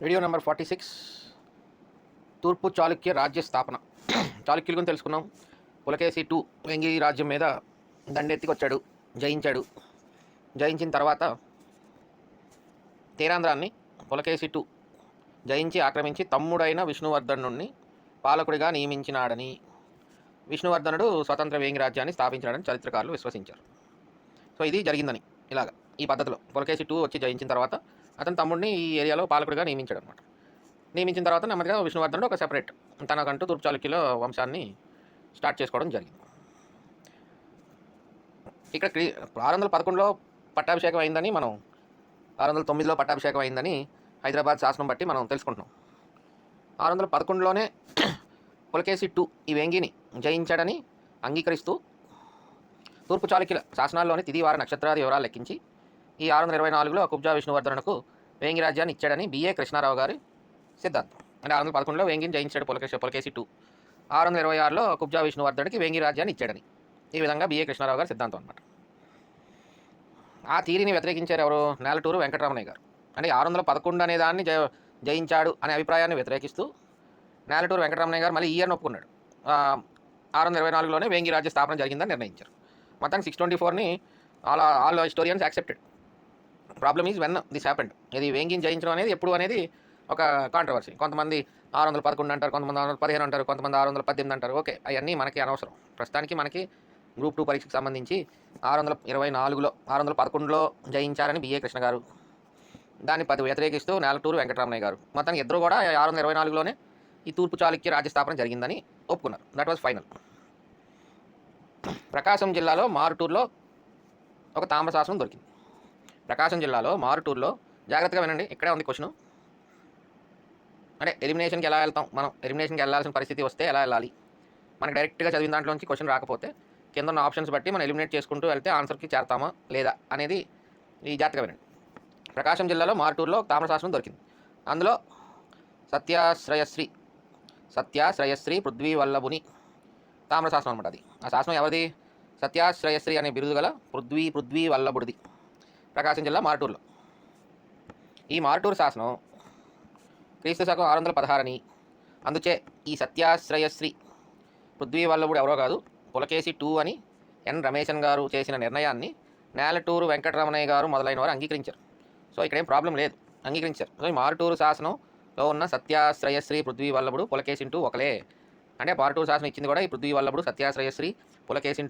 Video number 46 తూర్పు చాళుక్య రాజ్య స్థాపన. చాళుక్యుల గురించి తెలుసుకున్నాం. పులకేశి వెంగి రాజ్యం మీద దండెత్తికొచ్చాడు, జయించాడు. జయించిన తర్వాత తీరాంధ్రాన్ని పులకేశి జయించి ఆక్రమించి తమ్ముడైన విష్ణువర్ధనుడిని పాలకుడిగా నియమించినాడని, విష్ణువర్ధనుడు స్వతంత్ర వేంగి రాజ్యాన్ని స్థాపించాడని చరిత్రకారులు విశ్వసించారు. సో ఇది జరిగిందని ఇలాగ ఈ పద్ధతిలో పులకేశి వచ్చి జయించిన తర్వాత అతని తమ్ముడిని ఈ ఏరియాలో పాలకుడిగా నియమించాడు అనమాట. నియమించిన తర్వాత నెమ్మదిగా విష్ణువర్ధనుడు ఒక సెపరేట్ తనకంటూ తూర్పు చాళుక్యుల వంశాన్ని స్టార్ట్ చేసుకోవడం జరిగింది. ఇక్కడ 611లో పట్టాభిషేకం అయిందని, మనం 609లో పట్టాభిషేకం అయిందని హైదరాబాద్ శాసనం బట్టి మనం తెలుసుకుంటున్నాం. 611లోనే పులకేశి ఈ వేంగిని జయించాడని అంగీకరిస్తూ తూర్పు చాళుక్యుల శాసనాల్లోని తిథి వార నక్షత్రాది వివరాలు లెక్కించి ఈ 624లో కుబ్జా విష్ణువర్ధనుడుకు వేంగి రాజ్యాన్ని ఇచ్చాడని బిఏ కృష్ణారావు గారి సిద్ధాంతం. అంటే 611లో వేంగిని జయించాడు పులకేశి 626లో కుబ్జా విష్ణువర్ధనుడికి వేంగి రాజ్యాన్ని ఇచ్చాడని, ఈ విధంగా బిఏ కృష్ణారావు గారి సిద్ధాంతం అనమాట. ఆ థీరీని వ్యతిరేకించారు ఎవరు? నేలటూరు వెంకటరమణయ్య గారు. అంటే 611 అనే దాన్ని జయించాడు అనే అభిప్రాయాన్ని వ్యతిరేకిస్తూ నేలటూరు వెంకటరమణయ్య గారు మళ్ళీ ఈ ఇయర్ని ఒప్పుకున్నాడు. 624లోనే వేంగి రాజ్య స్థాపన జరిగిందని నిర్ణయించారు. మొత్తానికి 624ని all historians accepted. Problem is when this happened. ఇది వేంగిని జయించడం అనేది ఎప్పుడు అనేది ఒక కాంట్రవర్సీ. కొంతమంది 611 అంటారు, కొంతమంది 615 అంటారు, కొంతమంది 618 అంటారు. ఓకే, అవన్నీ మనకి అనవసరం. ప్రస్తుతానికి మనకి గ్రూప్ 2 పరీక్షకు సంబంధించి 624లో 611లో జయించారని బిఏ కృష్ణ గారు, దాన్ని వ్యతిరేకిస్తూ నేలటూరు వెంకటరమణయ్య గారు, మొత్తానికి ఇద్దరు కూడా 624లోనే ఈ తూర్పు చాళుక్య రాజ్యస్థాపన జరిగిందని ఒప్పుకున్నారు. That was final. ప్రకాశం జిల్లాలో మారుటూరులో ఒక తామ్రశాసనం దొరికింది. ప్రకాశం జిల్లాలో మారుటూరులో, జాగ్రత్తగా వినండి, ఇక్కడే ఉంది క్వశ్చన్. అంటే ఎలిమినేషన్కి ఎలా వెళ్తాం మనం? ఎలిమినేషన్కి వెళ్ళాల్సిన పరిస్థితి వస్తే ఎలా వెళ్ళాలి? మనకి డైరెక్ట్గా చదివిన దాంట్లోంచి క్వశ్చన్ రాకపోతే కింద ఉన్న ఆప్షన్స్ బట్టి మనం ఎలిమినేట్ చేసుకుంటూ వెళ్తే ఆన్సర్కి చేరతామా లేదా అనేది ఈ జాగ్రత్తగా వినండి. ప్రకాశం జిల్లాలో మారుటూరులో తామ్రశాసనం దొరికింది. అందులో సత్యాశ్రయశ్రీ పృథ్వీ వల్లభుని తామ్రశాసనం అనమాట. అది ఆ శాసనం ఎవరిది? సత్యాశ్రయశ్రీ అనే బిరుదు గల పృథ్వీ వల్లభుడిది, ప్రకాశం జిల్లా మారుటూరులో. ఈ మారుటూరు శాసనం క్రీస్తు శకం 616 అని, అందుచే ఈ సత్యాశ్రయశ్రీ పృథ్వీ వల్లభుడు ఎవరో కాదు, పులకేశి అని ఎన్ రమేశన్ గారు చేసిన నిర్ణయాన్ని నేలటూరు వెంకటరమణయ్య గారు మొదలైన వారు అంగీకరించారు. సో ఇక్కడేం ప్రాబ్లం లేదు, అంగీకరించారు. సో ఈ మారుటూరు శాసనంలో ఉన్న సత్యాశ్రయశ్రీ పృథ్వీ వల్లభుడు పులకేశి ఒకలే. అంటే మారుటూరు శాసనం ఇచ్చింది కూడా ఈ పృథ్వీ వల్లభుడు సత్యాశ్రయశ్రీ పులకేశి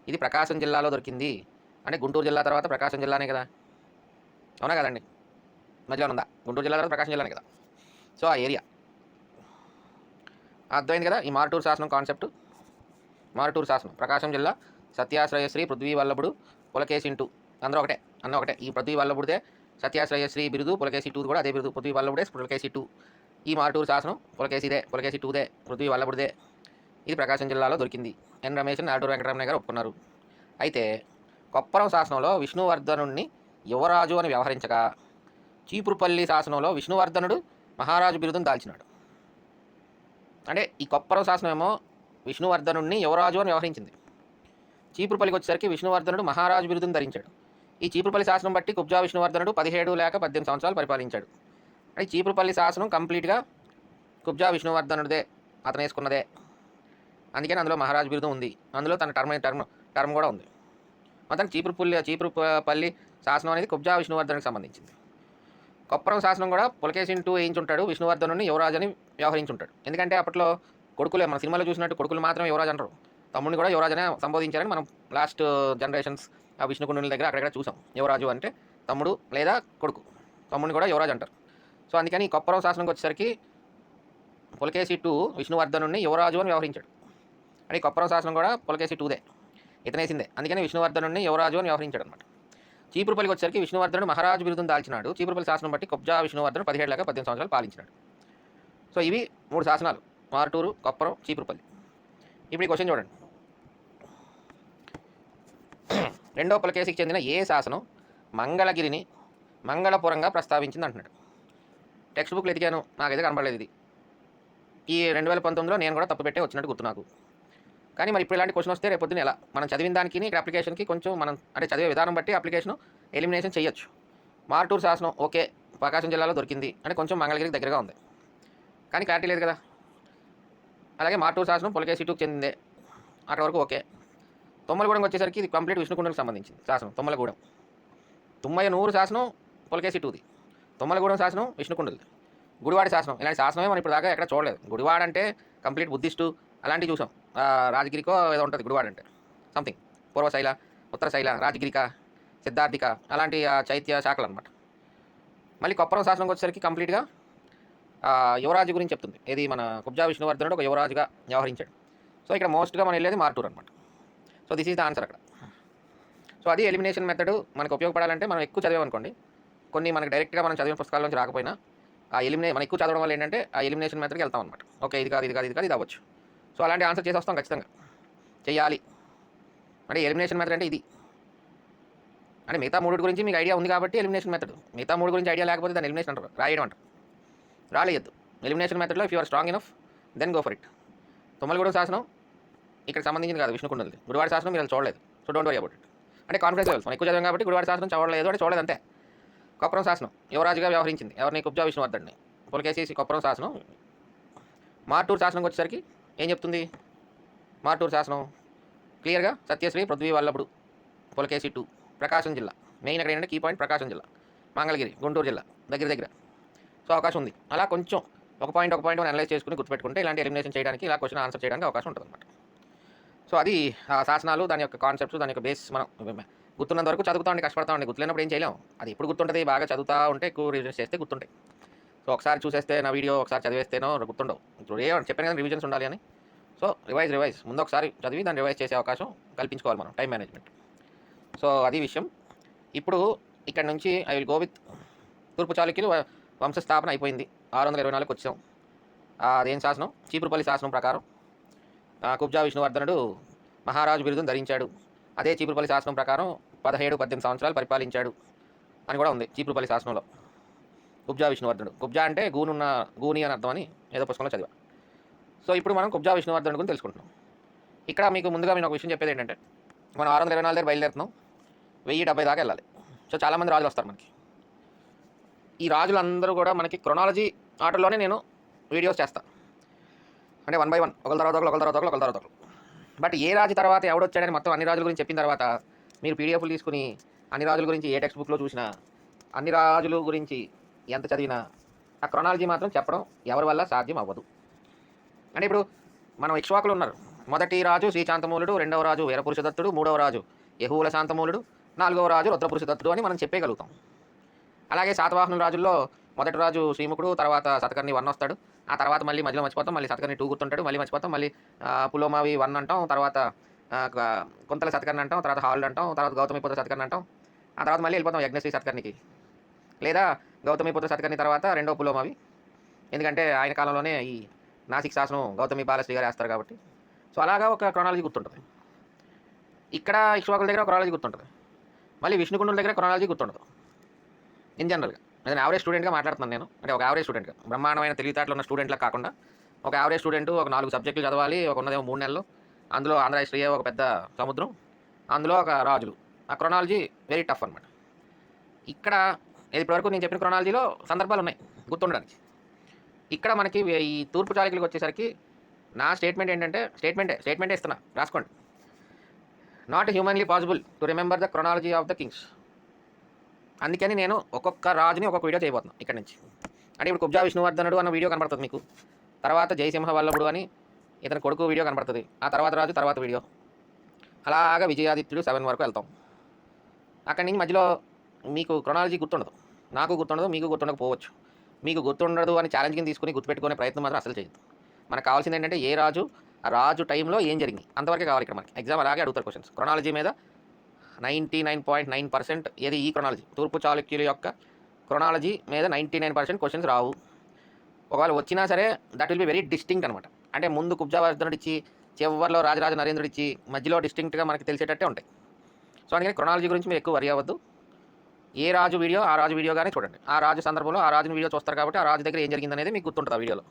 ఇది ప్రకాశం జిల్లాలో దొరికింది. అంటే గుంటూరు జిల్లా తర్వాత ప్రకాశం జిల్లానే కదా, అవునా కదండి? మధ్యలో ఉందా? గుంటూరు జిల్లా తర్వాత ప్రకాశం జిల్లానే కదా. సో ఆ ఏరియా అర్థమైంది కదా. ఈ మారుటూరు శాసనం కాన్సెప్ట్. మారుటూరు శాసనం ప్రకాశం జిల్లా, సత్యాశ్రయశ్రీ పృథ్వీ వల్లభుడు పులకేశి అందరూ ఒకటే, ఒకటే. ఈ పృథ్వీ వల్లభుడిదే సత్యాశ్రయశ్రీ బిరుదు, పులకేశి కూడా అదే బిరుదు. పృథ్వీ వల్లభుడే పులకేశి. ఈ మారుటూరు శాసనం పులకేశిదే, పులకేశి పృథ్వీ వల్లభుడిదే. ఇది ప్రకాశం జిల్లాలో దొరికింది. ఎన్ రమేశన్, నేలటూరు వెంకటరమణయ్య గారు ఒప్పుకున్నారు. అయితే కొప్పరం శాసనంలో విష్ణువర్ధనుడిని యువరాజు అని వ్యవహరించగా, చీపురుపల్లి శాసనంలో విష్ణువర్ధనుడు మహారాజు బిరుదును దాల్చినాడు. అంటే ఈ కొప్పరం శాసనం ఏమో విష్ణువర్ధనుడిని యువరాజు అని వ్యవహరించింది. చీపురుపల్లికి వచ్చేసరికి విష్ణువర్ధనుడు మహారాజు బిరుదును ధరించాడు. ఈ చీపురుపల్లి శాసనం బట్టి కుబ్జా విష్ణువర్ధనుడు 17 లేక 18 సంవత్సరాలు పరిపాలించాడు. అంటే చీపురుపల్లి శాసనం కంప్లీట్గా కుబ్జా విష్ణువర్ధనుడిదే, అతను వేసుకున్నదే. అందుకని అందులో మహారాజు బిరుదు ఉంది, అందులో తన టర్మ్ కూడా ఉంది. మొత్తం చీపురుపల్లి శాసనం అనేది కుబ్జా విష్ణువర్ధనుడికి సంబంధించింది. కొప్పరం శాసనం కూడా పులకేశి వేయించుంటాడు, విష్ణువర్ధనుడిని యువరాజు అని వ్యవహరించుంటాడు. ఎందుకంటే అప్పట్లో కొడుకులే, మన సినిమాలో చూసినట్టు కొడుకులు మాత్రం యువరాజు అంటారు, తమ్ముడిని కూడా యువరాజునే సంబోధించారని మనం లాస్ట్ జనరేషన్స్ ఆ విష్ణుకుండుల దగ్గర అక్కడెక్కడ చూసాం. యువరాజు అంటే తమ్ముడు లేదా కొడుకు, తమ్ముడిని కూడా యువరాజు అంటారు. సో అందుకని కొప్పరం శాసనంకి వచ్చేసరికి పులకేశి విష్ణువర్ధనుడిని యువరాజు అని వ్యవహరించాడు. అని కొప్పరం శాసనం కూడా పులకేశి ఇతనేసిందే, అందుకని విష్ణువర్ధనుడిని యువరాజు అని వ్యవహరించాడు అనమాట. చీపురుపల్లికి వచ్చేసరికి విష్ణువర్ధనుడు మహారాజు బిరుదును దాల్చినాడు. చీపురుపల్లి శాసనం బట్టి కుబ్జా విష్ణువర్ధనుడు 17 లేక 18 సంవత్సరాలు పాలించినాడు. సో ఇవి 3 శాసనాలు: మారుటూరు, కొప్పరం, చీపురుపల్లి. ఇప్పుడు ఈ క్వశ్చన్ చూడండి. రెండో పులకేశికి చెందిన ఏ శాసనం మంగళగిరిని మంగళపురంగా ప్రస్తావించింది అంటున్నాడు. టెక్స్ట్ బుక్లు ఎదిగాను, నాకైతే కనబడలేదు ఇది. ఈ 2019లో నేను కూడా తప్పు పెట్టే వచ్చినట్టు గుర్తు నాకు. కానీ మరి ఇప్పుడు ఇలాంటి క్వశ్చన్ వస్తే రేపు పొద్దున ఎలా? మనం చదివిన దానికి ఇక్కడ అప్లికేషన్కి కొంచెం మనం అంటే చదివే విధానం బట్టి అప్లికేషన్ ఎలిమినేషన్ చేయొచ్చు. మారుటూరు శాసనం ఓకే, ప్రకాశం జిల్లాలో దొరికింది అంటే కొంచెం మంగళగిరికి దగ్గరగా ఉంది, కానీ క్లారిటీ లేదు కదా. అలాగే మార్టూరు శాసనం పులకేశి టూకి చెందిందే, అక్కడ వరకు ఓకే. తుమ్మలగూడెంకి వచ్చేసరికి ఇది కంప్లీట్ విష్ణుకుండలకు సంబంధించింది శాసనం. తుమ్మలగూడెం తుమ్మయ్యనూరు శాసనం పులకేశి టూది, తుమ్మలగూడెం శాసనం విష్ణుకుండలది. గుడివాడ శాసనం ఇలాంటి శాసనమే మనం ఇప్పుడు దాకా ఎక్కడ చూడలేదు. గుడివాడ అంటే కంప్లీట్ బుద్ధిస్టు అలాంటివి చూసాం. రాజగిరికో ఏదో ఉంటుంది గుడివాడ అంటే, సంథింగ్ పూర్వశైల, ఉత్తరశైల, రాజగిరిక, సిద్ధార్థిక అలాంటి చైత్య శాఖలు అనమాట. మళ్ళీ కొప్పరం శాసనంకి వచ్చేసరికి కంప్లీట్గా యువరాజు గురించి చెప్తుంది. ఇది మన కుబ్జా విష్ణువర్ధనుడు ఒక యువరాజుగా వ్యవహరించాడు. సో ఇక్కడ మోస్ట్గా మనం వెళ్ళేది మార్టూర్ అనమాట. So this is the answer అక్కడ. సో అది ఎలిమినేషన్ మెథడ్ మనకు ఉపయోగపడాలంటే మనం ఎక్కువ చదివామనుకోండి, కొన్ని మనకి డైరెక్ట్గా మనం చదివిన పుస్తకాల నుంచి రాకపోయినా మనం ఎక్కువ చదవడం వల్ల ఏంటంటే ఆ ఎలిమినేషన్ మెథడ్కి వెళ్తాం అనమాట. ఓకే ఇది కాదు ఇది కాదు ఇది కాదు ఇది అవ్వచ్చు. సో అలాంటి ఆన్సర్ చేసి వస్తాం ఖచ్చితంగా చేయాలి. అంటే ఎలిమినేషన్ మెథడ్ అంటే ఇది. అంటే మిగతా మూడు గురించి మీకు ఐడియా ఉంది కాబట్టి ఎలిమినేషన్ మెథడ్. మిగతా మూడు గురించి ఐడియా లేకపోతే దాన్ని ఎలిమినేషన్ అంటారు, రాయడం అంటారు. రాలేయద్దు ఎలిమినేషన్ మెథడ్లో. If you are strong enough then go for it. Tummalagudem శాసనం ఇక్కడ సంబంధించింది కాదు, విష్ణుకుండలది. గుడివాడ శాసనం మీరు చూడలేదు, so don't worry about it. అంటే కాన్ఫిడెన్స్ లెవెల్స్ మనం ఎక్కువ చదివాం కాబట్టి గుడివాడ శాసనం చూడలేదు అంటే చూడలేదు అంతే. కొప్పరం శాసనం యువరాజుగా వ్యవహరించింది ఎవరిని? కుబ్జా విష్ణువర్ధన్ని. పులకేసి కొప్పరం శాసనం. మార్టూరు శాసనంకి వచ్చేసరికి ఏం చెప్తుంది? మార్టూరు శాసనం క్లియర్గా సత్యశ్రీ పృథ్వీ వల్లభుడు పులకేసి టూ, ప్రకాశం జిల్లా. మెయిన్ అక్కడ ఏంటంటే కీ పాయింట్ ప్రకాశం జిల్లా, మంగళగిరి గుంటూరు జిల్లా దగ్గర దగ్గర. సో అవకాశం ఉంది. అలా కొంచెం ఒక పాయింట్ మనం అనలైజ్ చేసుకుని గుర్తుపెట్టుకుంటే ఇలాంటి ఎలిమినేషన్ చేయడానికి, ఇలా క్వశ్చన్ ఆన్సర్ చేయడానికి అవకాశం ఉంటుంది అనమాట. సో అది శాసనాలు, దాని యొక్క కాన్సెప్ట్స్, దాని యొక్క బేస్ మనం గుర్తున్నంత వరకు చదువుతామండి, కష్టపడతామండి. గుర్తులేనప్పుడు ఏం చేయలేం. అది ఎప్పుడు గుర్తుంటుంది? బాగా చదువుతూ ఉంటే, ఎక్కువ రివిజన్స్ చేస్తే గుర్తుంటాయి. సో ఒకసారి చూసేస్తే నా వీడియో ఒకసారి చదివేస్తేనో గుర్తుండవు. ఇప్పుడు చెప్పాను కదా రివిజన్స్ ఉండాలి అని. సో రివైజ్ ముందు ఒకసారి చదివి దాన్ని రివైజ్ చేసే అవకాశం కల్పించుకోవాలి మనం, టైం మేనేజ్మెంట్. సో అది విషయం. ఇప్పుడు ఇక్కడ నుంచి ఐ విల్ గో విత్ తూర్పు చాళుక్యులు వంశస్థాపన అయిపోయింది. 624కి వచ్చాం. అదేం శాసనం? చీపురుపల్లి శాసనం ప్రకారం కుబ్జా విష్ణువర్ధనుడు మహారాజు బిరుదును ధరించాడు. అదే చీపురుపల్లి శాసనం ప్రకారం 17-18 సంవత్సరాలు పరిపాలించాడు అని కూడా ఉంది చీపురుపల్లి శాసనంలో. కుబ్జా విష్ణువర్ధనుడు, కుబ్జా అంటే గూని అని అర్థం అని ఏదో పుస్తకంలో చదివా. సో ఇప్పుడు మనం కుబ్జా విష్ణువర్ధనుడు గురించి తెలుసుకుంటున్నాం. ఇక్కడ మీకు ముందుగా నేను ఒక విషయం చెప్పేది ఏంటంటే, మనం 624 దగ్గర బయలుదేరుతున్నాం, 1070 దాకా వెళ్ళాలి. సో చాలామంది రాజులు వస్తారు మనకి. ఈ రాజులందరూ కూడా మనకి క్రొనాలజీ ఆర్డర్లోనే నేను వీడియోస్ చేస్తాను. అంటే 1 by 1, ఒకరి తర్వాత ఒకరు. బట్ ఏ రాజు తర్వాత ఎవడొచ్చాడని మొత్తం అన్ని రాజుల గురించి చెప్పిన తర్వాత మీరు పీడిఎఫ్లు తీసుకుని అన్ని రాజుల గురించి ఏ టెక్స్ట్ బుక్లో చూసినా, అన్ని రాజుల గురించి ఎంత చదివినా ఆ క్రొనాలజీ మాత్రం చెప్పడం ఎవరి వల్ల సాధ్యం అవ్వదు. అంటే ఇప్పుడు మనం ఇక్ష్వాకులు ఉన్నారు. మొదటి రాజు శ్రీశాంతమూలుడు, రెండవ రాజు వీరపురుషదత్తుడు, మూడవ రాజు యహూల శాంతమూలుడు, నాలుగవ రాజు రుద్రపురుషదత్తుడు అని మనం చెప్పేయగలుగుతాం. అలాగే శాతవాహనుల రాజుల్లో మొదటి రాజు శ్రీముఖుడు, తర్వాత శతకర్ణి 1 వస్తాడు. ఆ తర్వాత మళ్ళీ మధ్యలో మర్చిపోతాం, మళ్ళీ శతకర్ణి 2 గుర్తుంటాడు, మళ్ళీ మర్చిపోతాం, మళ్ళీ పులోమావి 1 అంటాం, తర్వాత కుంతల శతకర్ణి అంటాం, తర్వాత హాల్డ్ అంటాం, తర్వాత గౌతమిపుత్ర శతకర్ణి అంటాం. ఆ తర్వాత మళ్ళీ వెళ్ళిపోతాం యజ్ఞశ్రీ శతకర్ణికి, లేదా గౌతమిపుత్ర శతకర్ణి తర్వాత రెండో పులోమావి. ఎందుకంటే ఆయన కాలంలోనే ఈ నాసిక్ శాసనం గౌతమి బాలశ్రీ గారు వేస్తారు కాబట్టి. సో అలాగా ఒక క్రొనాలజీ గుర్తుంటుంది. ఇక్కడ ఇక్ష్వాకుల దగ్గర క్రొనాలజీ గుర్తుంటుంది, మళ్ళీ విష్ణుకుండుల దగ్గర క్రొనాలజీ గుర్తుండదు. ఇన్ జనరల్గా నేను యావరేజ్ స్టూడెంట్గా మాట్లాడుతున్నాను. నేను అంటే ఒక యావరేజ్ స్టూడెంట్గా, బ్రహ్మాండమైన తెలివితేటలు ఉన్న స్టూడెంట్లకు కాకుండా ఒక యావరేజ్ స్టూడెంట్, ఒక 4 సబ్జెక్టులు చదవాలి, ఒక ఉన్నదేమో 3 నెలలు, అందులో ఆంధ్ర హిస్టరీ ఒక పెద్ద సముద్రం, అందులో ఒక రాజులు. ఆ క్రొనాలజీ వెరీ టఫ్ అనమాట. ఇక్కడ ఇప్పటివరకు నేను చెప్పిన క్రొనాలజీలో సందర్భాలు ఉన్నాయి గుర్తుండడానికి. ఇక్కడ మనకి ఈ తూర్పు చాళుక్యులకు వచ్చేసరికి నా స్టేట్మెంట్ ఏంటంటే, స్టేట్మెంటే ఇస్తున్నా, రాసుకోండి. Not humanly possible to remember the chronology of the Kings. అందుకని నేను ఒక్కొక్క రాజుని ఒక్కొక్క వీడియో చేయబోతున్నాను ఇక్కడ నుంచి. అంటే ఇప్పుడు కుబ్జా విష్ణువర్ధనుడు అన్న వీడియో కనబడుతుంది మీకు, తర్వాత జయసింహ వల్లభుడు అని ఇతని కొడుకు వీడియో కనబడుతుంది, ఆ తర్వాత రాజు తర్వాత వీడియో, అలాగా విజయాదిత్యుడు 7 వరకు వెళ్తాం. అక్కడి నుంచి మధ్యలో మీకు క్రొనాలజీ గుర్తుండదు, నాకు గుర్తుండదు, మీకు గుర్తుండకపోవచ్చు. మీకు గుర్తుండదు అని ఛాలెంజ్ కింద తీసుకుని గుర్తుపెట్టుకునే ప్రయత్నం మాత్రం అసలు చేయొద్దు. మనకు కావాల్సింది ఏంటంటే ఏ రాజు, ఆ రాజు టైంలో ఏం జరిగింది అంతవరకే కావాలి. ఇక్కడ మనకి ఎగ్జామ్ అలాగే అడుగుతారు క్వశ్చన్స్. క్రొనాలజీ మీద 99.9% ఏది ఈ క్రొనాలజీ, తూర్పు చాళుక్యుల యొక్క క్రొనాలజీ మీద 99% క్వశ్చన్స్ రావు. ఒకవేళ వచ్చినా సరే that will be very distinct అనమాట. అంటే ముందు కుబ్జావర్ధనుడు ఇచ్చి, చివరిలో రాజరాజ నరేంద్రుడు ఇచ్చి, మధ్యలో డిస్టింక్ట్గా మనకి తెలిసేటట్టే ఉంటాయి. సో అందుకని క్రొనాలజీ గురించి మీరు ఎక్కువ వరి అవ్వద్దు. ఏ రాజు వీడియో ఆ రాజు వీడియోగానే చూడండి. ఆ రాజు సందర్భంలో ఆ రాజుని వీడియో చూస్తారు కాబట్టి ఆ రాజు దగ్గర ఏం జరిగింది అనేది మీకు గుర్తుంటుంది ఆ వీడియోలో.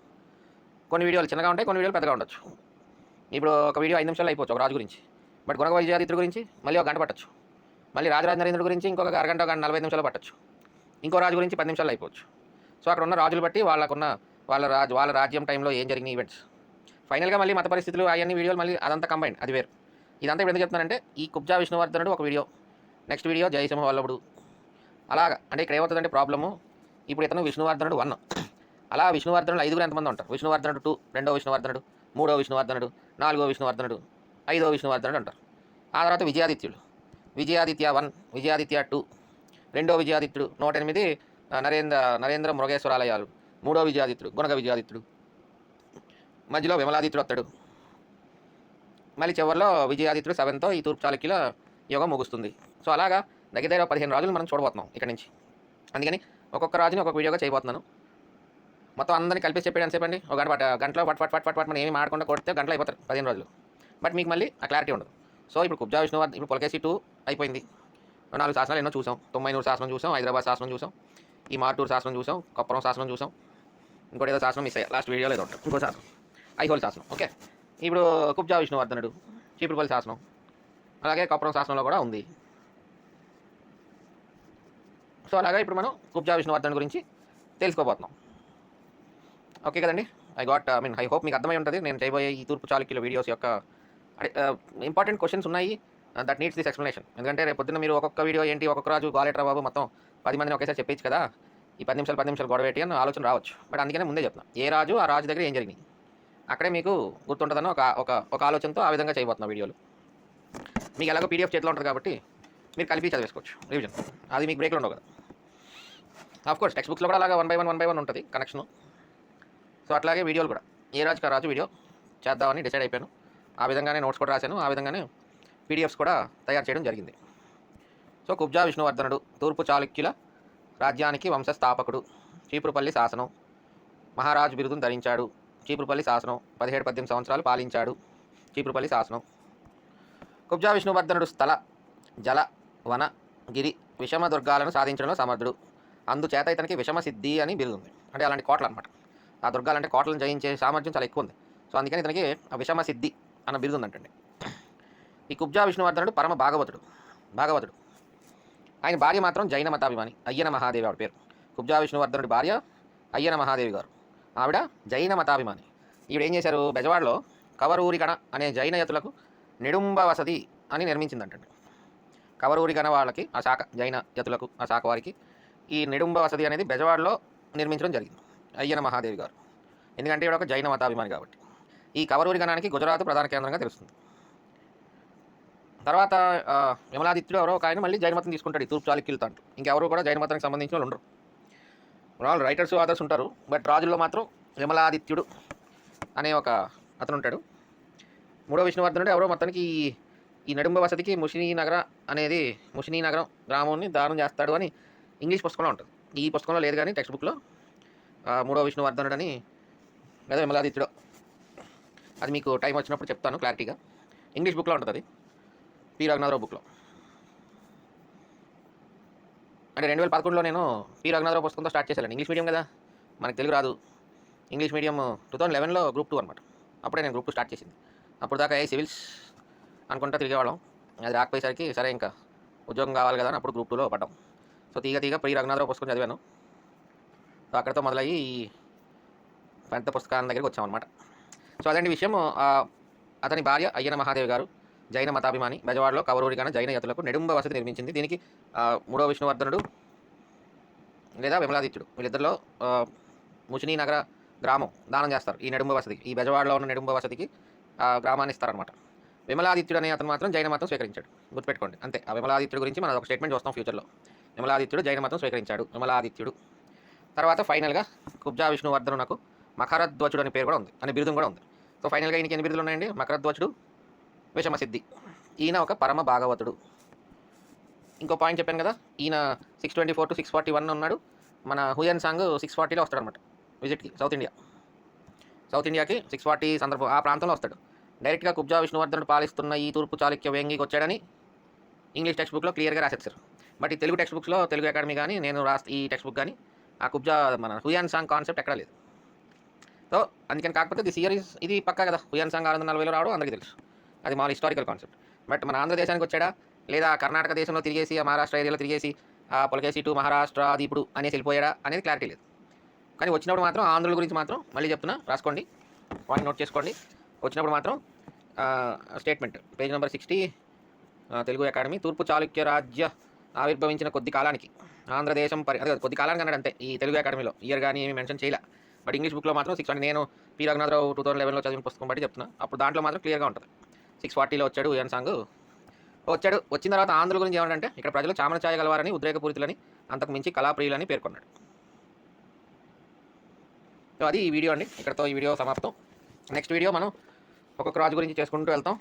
కొన్ని వీడియోలు చిన్నగా ఉంటాయి, కొన్ని వీడియోలు పెద్దగా ఉండొచ్చు. ఇప్పుడు ఒక వీడియో 5 నిమిషాలు అయిపోవచ్చు ఒక రాజు గురించి, బట్ గుణగ విజయాదిత్యుడి గురించి మళ్ళీ 1 గంట పట్టచ్చు, మళ్ళీ రాజరాజ నరేంద్రుడి గురించి ఇంకొక అరగంట 45 నిమిషాలు పట్టచ్చు. ఇంకో రాజు గురించి 10 నిమిషాల్లో అయిపోవచ్చు. సో అక్కడ ఉన్న రాజులు బట్టి వాళ్ళ రాజ్యం టైంలో ఏం జరిగిన ఈవెంట్స్, ఫైనల్గా మళ్ళీ మత పరిస్థితులు అవన్నీ వీడియోలు మళ్ళీ అదంతా కంబైండ్, అది వేరు. ఇదంతా ఇప్పుడు ఎందుకు చెప్తున్నానంటే, ఈ కుబ్జా విష్ణువర్ధనుడు ఒక వీడియో, నెక్స్ట్ వీడియో జయసింహ వల్లభుడు, అలాగా. అంటే ఇక్కడ ఏమవుతుందంటే ప్రాబ్లము, ఇప్పుడు ఇతను విష్ణువర్ధనుడు 1, అలా విష్ణువర్ధనుడు 5 ఎంతమంది ఉంటారు. విష్ణువర్ధనుడు 2, రెండో విష్ణువర్ధనుడు, మూడో విష్ణువర్ధనుడు, నాలుగో విష్ణువర్ధనుడు, 5వ విష్ణువర్ధనుడు అంటారు. ఆ తర్వాత విజయాదిత్యుడు, విజయాదిత్య 1, విజయాదిత్య 2, రెండో విజయాదిత్యుడు 108 నరేంద్ర మృగేశ్వరాలయాలు, మూడో విజయాదిత్యుడు గుణగ విజయాదిత్యుడు, మధ్యలో విమలాదిత్యుడు వస్తాడు, మళ్ళీ చివరిలో విజయాదిత్యుడు 7తో ఈ తూర్పు చాళుక్యుల యుగం ముగుస్తుంది. సో అలాగా దగ్గర 15 రాజులు మనం చూడబోతున్నాం ఇక్కడ నుంచి. అందుకని ఒక్కొక్క రాజుని ఒక్కొక్క వీడియోగా చేయబోతున్నాను. మొత్తం అందరినీ కలిపి చెప్పేది ఎంతసేపండి, ఒక గంటలో పట్ మనం ఏమి మాడకుండా కొడితే గంటలో అయిపోతారు 15 రోజులు. బట్ మీకు మళ్ళీ ఆ క్లారిటీ ఉండదు. సో ఇప్పుడు కుబ్జా విష్ణువర్ధన్, ఇప్పుడు పులకేశి 2 అయిపోయింది. 4 శాసనాలు ఎన్నో చూసాం. తొమ్మైనూరు శాసనం చూసాం, హైదరాబాద్ శాసనం చూసాం, ఈ మార్టూరు శాసనం చూసాం, కొప్పరం శాసనం చూసాం, ఇంకోటి ఏదో శాసనం మిస్ అయ్యా లాస్ట్ వీడియోలో ఏదో ఉంటుంది, ఇంకో శాసనం ఐహోల్ శాసనం. ఓకే, ఇప్పుడు కుబ్జా విష్ణువర్ధనుడు చీపురుపల్లి శాసనం, అలాగే కొప్పరం శాసనంలో కూడా ఉంది. సో అలాగే ఇప్పుడు మనం కుబ్జా విష్ణువర్ధన్ గురించి తెలుసుకోబోతున్నాం. ఓకే కదండి, ఐ హోప్ మీకు అర్థమై ఉంటుంది నేను చేయబోయే ఈ తూర్పు చాళుక్యుల వీడియోస్ యొక్క ఇంపార్టెంట్ క్వశ్చన్స్ ఉన్నాయి దట్ నీడ్స్ దిస్ ఎక్స్ప్లెనేషన్. ఎందుకంటే రేపు పొద్దున్న మీరు ఒక్కొక్క వీడియో ఏంటి, ఒక్కొక్క రాజు గోలెట్రా బాబు మొత్తం 10 మందిని ఒకేసారి చెప్పేచ్చు కదా, ఈ 10 నిమిషాలు గొడవ పెట్టి అని ఆలోచన రావచ్చు. బట్ అందుకనే ముందే చెప్తున్నా, ఏ రాజు ఆ రాజు దగ్గర ఏం జరిగింది అక్కడే మీకు గుర్తుంటుందని ఒక ఆలోచనతో ఆ విధంగా చేయబోతున్నా వీడియోలు. మీకు ఎలాగో పీడిఎఫ్ చేతిలో ఉంటుంది కాబట్టి మీరు కలిపి చదివేసుకోవచ్చు రివిజన్, అది మీకు బ్రేక్లో ఉండవు కదా. ఆఫ్కోర్స్ టెక్స్ట్ బుక్స్లో కూడా అలాగా 1 by 1 ఉంటుంది కనెక్షను. సో అట్లాగే వీడియోలు కూడా ఏ రాజుకి ఆ రాజు వీడియో చేద్దామని డిసైడ్ అయిపోయాను. ఆ విధంగానే నోట్స్ కూడా రాశాను, ఆ విధంగానే పీడిఎఫ్స్ కూడా తయారు చేయడం జరిగింది. సో కుబ్జా విష్ణువర్ధనుడు తూర్పు చాళుక్యుల రాజ్యానికి వంశస్థాపకుడు, చీపురుపల్లి శాసనం, మహారాజు బిరుదును ధరించాడు, చీపురుపల్లి శాసనం, 17-18 సంవత్సరాలు పాలించాడు, చీపురుపల్లి శాసనం. కుబ్జా విష్ణువర్ధనుడు స్థల, జల, వన, గిరి, విషమ దుర్గాలను సాధించడంలో సమర్థుడు. అందుచేత ఇతనికి విషమ సిద్ధి అని బిరుదుంది. అంటే అలాంటి కోటలు అనమాట. ఆ దుర్గాలంటే కోటలను జయించే సామర్థ్యం చాలా ఎక్కువ ఉంది. సో అందుకని ఇతనికి విషమ సిద్ధి అన్న బిరుదుందంటండి. ఈ కుబ్జా విష్ణువర్ధనుడు పరమ భాగవతుడు. ఆయన భార్య మాత్రం జైన మతాభిమాని, అయ్యన మహాదేవి ఆవిడ పేరు. కుబ్జా విష్ణువర్ధనుడి భార్య అయ్యన మహాదేవి గారు, ఆవిడ జైన మతాభిమాని. ఈవిడ ఏం చేశారు, బెజవాడలో కవరూరిగణ అనే జైన యతులకు నిడుంబ వసతి అని నిర్మించిందంటండి. కవరూరిగణ వాళ్ళకి ఆ శాఖ, జైన యతులకు ఆ శాఖ వారికి ఈ నిడుంబ వసతి అనేది బెజవాడలో నిర్మించడం జరిగింది అయ్యన మహాదేవి గారు. ఎందుకంటే ఈవిడ ఒక జైన మతాభిమాని కాబట్టి. ఈ కవరూరి గణానికి గుజరాత్ ప్రధాన కేంద్రంగా తెలుస్తుంది. తర్వాత విమలాదిత్యుడు ఎవరో ఒక ఆయన మళ్ళీ జైన మతం తీసుకుంటాడు ఈ తూర్పు చాళుక్యులతో అంటూ. ఇంకెవరు కూడా జైన మతానికి సంబంధించిన వాళ్ళు ఉండరు. వాళ్ళు రైటర్స్ ఆథర్స్ ఉంటారు, బట్ రాజుల్లో మాత్రం విమలాదిత్యుడు అనే ఒక అతను ఉంటాడు. మూడో విష్ణువర్ధనుడు ఎవరో మొత్తానికి ఈ నడుంబ వసతికి ముషినీనగరం గ్రామాన్ని దానం చేస్తాడు అని ఇంగ్లీష్ పుస్తకంలో ఉంటుంది. ఈ పుస్తకంలో లేదు కానీ టెక్స్ట్ బుక్లో మూడో విష్ణువర్ధనుడు అని లేదా విమలాదిత్యుడు, అది మీకు టైం వచ్చినప్పుడు చెప్తాను క్లారిటీగా. ఇంగ్లీష్ బుక్లో ఉంటుంది, అది పి రఘునాథరావు బుక్లో. అంటే 2011లో నేను పి రఘునాథరావు పుస్తకంతో స్టార్ట్ చేశాను. ఇంగ్లీష్ మీడియం కదా, మనకు తెలుగు రాదు. ఇంగ్లీష్ మీడియం 2011లో గ్రూప్ 2 అనమాట. అప్పుడే నేను గ్రూప్ 2 స్టార్ట్ చేసింది. అప్పుడు దాకా సివిల్స్ అనుకుంటా తిరిగేవాళ్ళం. అది రాకపోయేసరికి సరే ఇంకా ఉద్యోగం కావాలి కదా అని అప్పుడు గ్రూప్ 2లో పడ్డాం. సో తీగ పి రఘునాథరావు పుస్తకం చదివాను. సో అక్కడితో మొదలయ్యి పెద్ద పుస్తకాల దగ్గరికి వచ్చామన్నమాట. సో అదండి విషయం. అతని భార్య అయ్యన మహాదేవి గారు జైన మతాభిమాని, బెజవాడలో కవరూరిగణ జైన యతులకు నెడుంబ వసతి నిర్మించింది. దీనికి మూడో విష్ణువర్ధనుడు లేదా విమలాదిత్యుడు వీళ్ళిద్దరిలో ముషినీనగర గ్రామం దానం చేస్తారు ఈ నెడుంబ వసతికి. ఈ బెజవాడలో ఉన్న నెడుంబ వసతికి గ్రామాన్ని ఇస్తారనమాట. విమలాదిత్యుడు అనే అతను మాత్రం జైన మతం స్వీకరించాడు, గుర్తుపెట్టుకోండి అంతే. ఆ విమలాదిత్యుడు గురించి మనం ఒక స్టేట్మెంట్ చూస్తాం ఫ్యూచర్లో. విమలాదిత్యుడు జైన మతం స్వీకరించాడు, విమలాదిత్యుడు. తర్వాత ఫైనల్గా కుబ్జా విష్ణువర్ధనునకు మకరధ్వజుడు అనే పేరు కూడా ఉంది, అనే బిరుదం కూడా ఉంది. సో ఫైనల్గా ఈయనకి ఎన్ని బిరుదులు ఉన్నాయండి, మకరధ్వజుడు, విషమసిద్ధి. ఈయన ఒక పరమ భాగవతుడు. ఇంకో పాయింట్ చెప్పాను కదా, ఈయన 624 to 641 ఉన్నాడు. మన హుయన్ సాంగ్ 640లో వస్తాడు అనమాట విజిట్కి సౌత్ ఇండియాకి 640 సందర్భం ఆ ప్రాంతంలో వస్తాడు. డైరెక్ట్గా కుబ్జా విష్ణువర్ధనుడు పాలిస్తున్న ఈ తూర్పు చాళుక్య వేంగికి వచ్చాడని ఇంగ్లీష్ టెక్స్ట్ బుక్లో క్లియర్గా రాసేస్తారు. బట్ ఈ తెలుగు టెక్స్ట్ బుక్స్లో, తెలుగు అకాడమీ కానీ నేను ఈ టెక్స్ట్ బుక్ కానీ ఆ కుబ్జా మన హుయాన్ సాంగ్ కాన్సెప్ట్ ఎక్కడా లేదు. సో అందుకని కాకపోతే దిస్ ఇయర్ ఇది పక్కా కదా, హుయాన్ సాంగ్ 640లో రావడం అందరికీ తెలుసు, అది మామూలు హిస్టారికల్ కాన్సెప్ట్. బట్ మన ఆంధ్రదేశానికి వచ్చాడా లేదా కర్ణాటక దేశంలో తిరిగేసి, ఆ మహారాష్ట్ర ఏరియాలో తిరిగేసి ఆ పులకేసి టు మహారాష్ట్ర అది ఇప్పుడు అనేసి వెళ్ళిపోయాడా అనేది క్లారిటీ లేదు. కానీ వచ్చినప్పుడు మాత్రం ఆంధ్రుల గురించి మాత్రం మళ్ళీ చెప్తున్నా, రాసుకోండి, పాయింట్ నోట్ చేసుకోండి. వచ్చినప్పుడు మాత్రం statement page number 60, Telugu academy. తూర్పు చాళుక్య రాజ్య ఆవిర్భవించిన కొద్ది కాలానికి ఆంధ్రదేశం అదే కొద్ది కాలానికి అన్నాడు అంతే. ఈ తెలుగు అకాడమీలో ఇయర్ కానీ ఏమి మెన్షన్ చేయలే. బట్ ఇంగ్లీష్ బుక్లో మాత్రం 6 నేను పి రఘునాథరావు 2011లో చదివిన పుస్తకం బట్టి చెప్తున్నా. అప్పుడు దాంట్లో మాత్రం క్లియర్గా ఉంటుంది. 640లో వచ్చాడు యుఎన్ సాంగ్ వచ్చాడు. వచ్చిన తర్వాత ఆంధ్రుల గురించి ఏమంటే ఇక్కడ ప్రజలు చామన ఛాయగలవారని, ఉద్రేకపూరితులని, అంతకు మించి కళాప్రియులని పేర్కొన్నాడు. సో అది ఈ వీడియో అండి. ఇక్కడతో ఈ వీడియో సమాప్తం. నెక్స్ట్ వీడియో మనం ఒక్కొక్క రాజు గురించి చేసుకుంటూ వెళ్తాం.